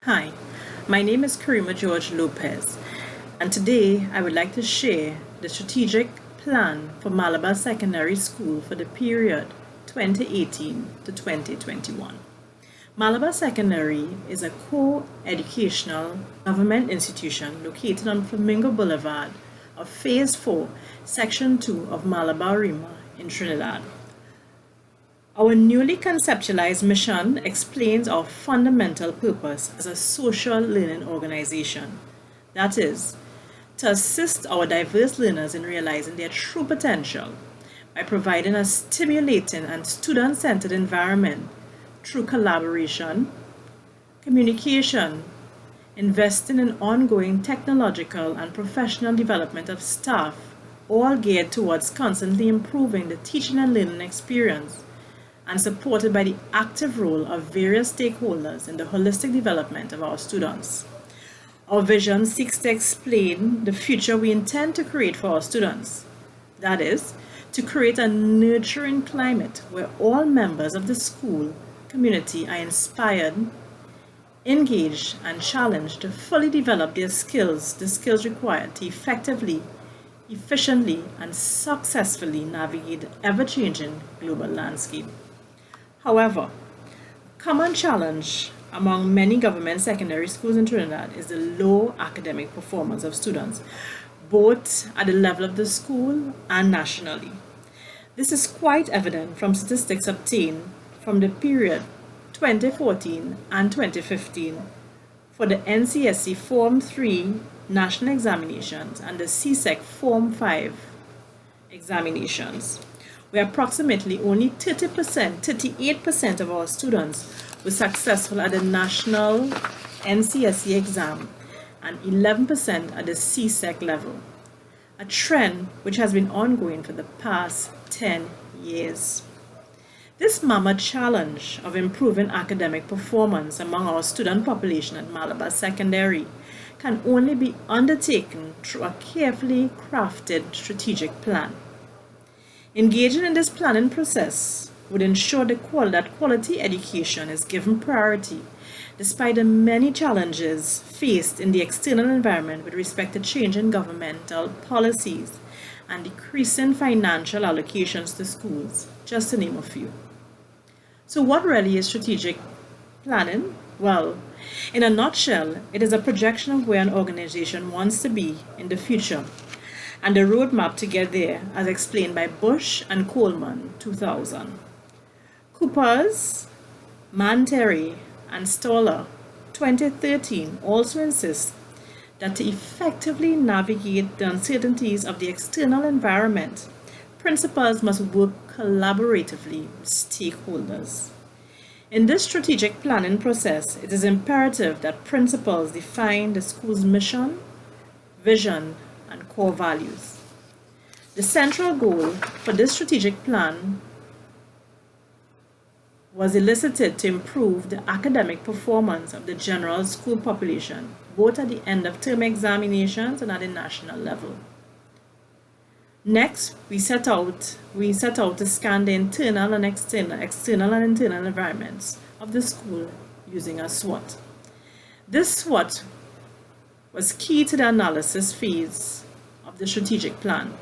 Hi, my name is Karima Lopez, and today I would like to share the strategic plan for Malabar Secondary School for the period 2018 to 2021. Malabar Secondary is a co-educational government institution located on Flamingo Boulevard of Phase 4, Section 2 of Malabar in Trinidad. Our newly conceptualized mission explains our fundamental purpose as a social learning organization. That is, to assist our diverse learners in realizing their true potential by providing a stimulating and student-centered environment through collaboration, communication, investing in ongoing technological and professional development of staff, all geared towards constantly improving the teaching and learning experience and supported by the active role of various stakeholders in the holistic development of our students. Our vision seeks to explain the future we intend to create for our students. That is, to create a nurturing climate where all members of the school community are inspired, engaged, and challenged to fully develop the skills required to effectively, efficiently, and successfully navigate the ever-changing global landscape. However, a common challenge among many government secondary schools in Trinidad is the low academic performance of students, both at the level of the school and nationally. This is quite evident from statistics obtained from the period 2014 and 2015 for the NCSE Form 3 national examinations and the CSEC Form 5 examinations, where approximately only 38% of our students were successful at the national NCSE exam and 11% at the CSEC level, a trend which has been ongoing for the past 10 years. This mammoth challenge of improving academic performance among our student population at Malabar Secondary can only be undertaken through a carefully crafted strategic plan. Engaging in this planning process would ensure that quality education is given priority despite the many challenges faced in the external environment with respect to changing governmental policies and decreasing financial allocations to schools, just to name a few. So what really is strategic planning? Well, in a nutshell, it is a projection of where an organization wants to be in the future and the roadmap to get there, as explained by Bush and Coleman, 2000. Coopers, Manterry, and Stoller, 2013, also insist that to effectively navigate the uncertainties of the external environment, principals must work collaboratively with stakeholders. In this strategic planning process, it is imperative that principals define the school's mission, vision, and core values. The central goal for this strategic plan was elicited to improve the academic performance of the general school population, both at the end of term examinations and at the national level. Next, we set out to scan the internal and external and internal environments of the school using a SWOT. This SWOT was key to the analysis phase of the strategic plan.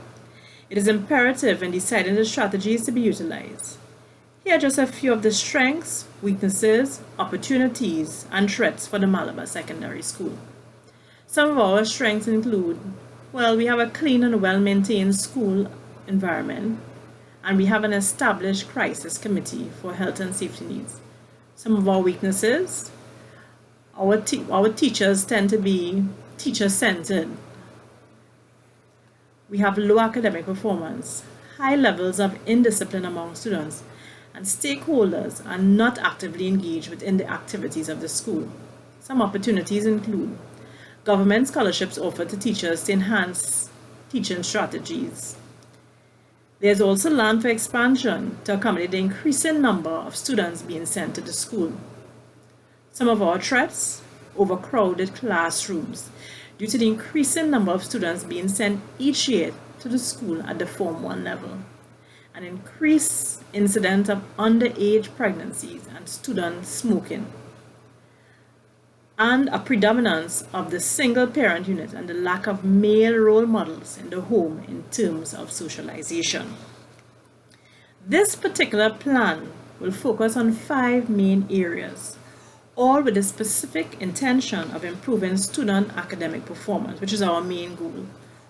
It is imperative in deciding the strategies to be utilized. Here are just a few of the strengths, weaknesses, opportunities, and threats for the Malabar Secondary School. Some of our strengths include, we have a clean and well-maintained school environment, and we have an established crisis committee for health and safety needs. Some of our weaknesses, our teachers tend to be teacher-centered. We have low academic performance, high levels of indiscipline among students, and stakeholders are not actively engaged within the activities of the school. Some opportunities include government scholarships offered to teachers to enhance teaching strategies. There's also land for expansion to accommodate the increasing number of students being sent to the school. Some of our threats, overcrowded classrooms due to the increasing number of students being sent each year to the school at the Form 1 level, an increased incidence of underage pregnancies and student smoking, and a predominance of the single parent unit and the lack of male role models in the home in terms of socialization. This particular plan will focus on 5 main areas, all with the specific intention of improving student academic performance, which is our main goal,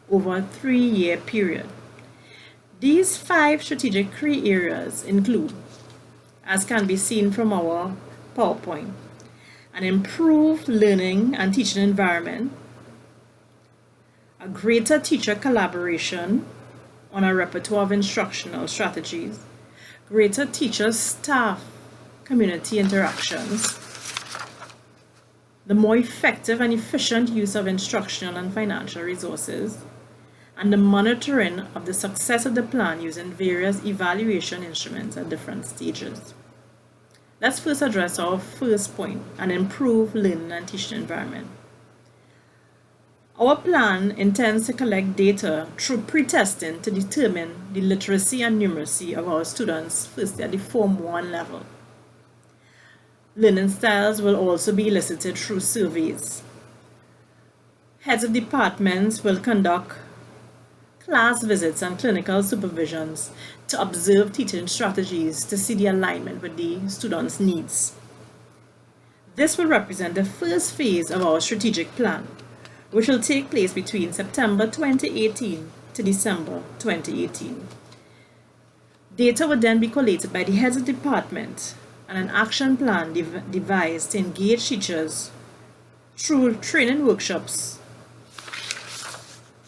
over a 3-year period. These 5 strategic key areas include, as can be seen from our PowerPoint, an improved learning and teaching environment, a greater teacher collaboration on a repertoire of instructional strategies, greater teacher-staff community interactions, the more effective and efficient use of instructional and financial resources, and the monitoring of the success of the plan using various evaluation instruments at different stages. Let's first address our first point, an improved learning and teaching environment. Our plan intends to collect data through pre-testing to determine the literacy and numeracy of our students, firstly at the Form 1 level. Learning styles will also be elicited through surveys. Heads of departments will conduct class visits and clinical supervisions to observe teaching strategies to see the alignment with the students' needs. This will represent the first phase of our strategic plan, which will take place between September 2018 to December 2018. Data will then be collated by the heads of department and an action plan devised to engage teachers through training workshops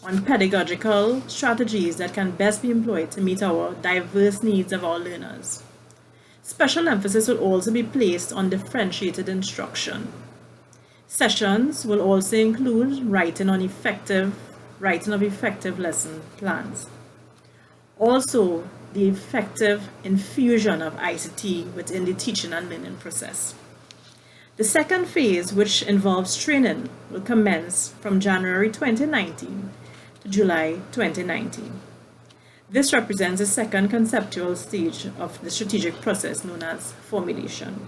on pedagogical strategies that can best be employed to meet our diverse needs of our learners. Special emphasis will also be placed on differentiated instruction. Sessions will also include writing of effective lesson plans. Also, the effective infusion of ICT within the teaching and learning process. The second phase, which involves training, will commence from January 2019 to July 2019. This represents the second conceptual stage of the strategic process known as formulation.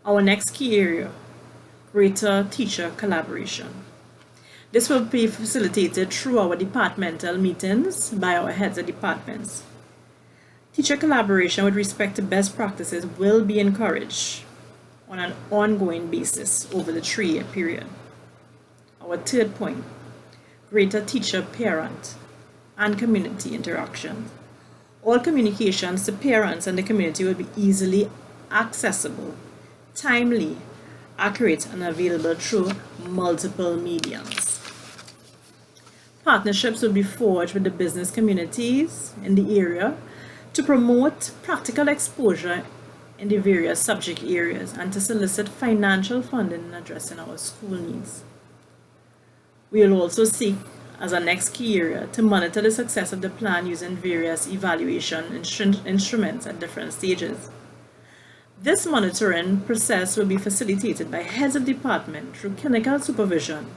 Our next key area, greater teacher collaboration. This will be facilitated through our departmental meetings by our heads of departments. Teacher collaboration with respect to best practices will be encouraged on an ongoing basis over the 3-year period. Our third point, greater teacher-parent and community interaction. All communications to parents and the community will be easily accessible, timely, accurate, and available through multiple mediums. Partnerships will be forged with the business communities in the area to promote practical exposure in the various subject areas and to solicit financial funding in addressing our school needs. We will also seek, as our next key area, to monitor the success of the plan using various evaluation instruments at different stages. This monitoring process will be facilitated by heads of department through clinical supervision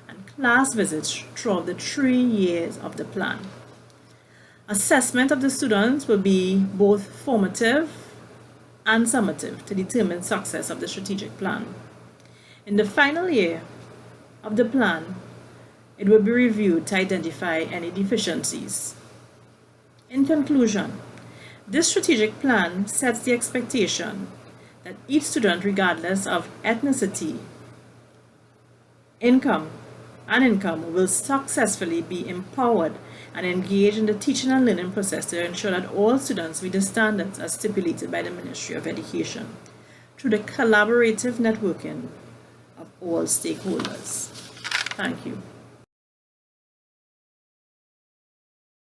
and class visits throughout the 3 years of the plan. Assessment of the students will be both formative and summative to determine success of the strategic plan. In the final year of the plan, it will be reviewed to identify any deficiencies. In conclusion, this strategic plan sets the expectation that each student, regardless of ethnicity, income, will successfully be empowered and engaged in the teaching and learning process to ensure that all students meet the standards as stipulated by the Ministry of Education through the collaborative networking of all stakeholders. Thank you.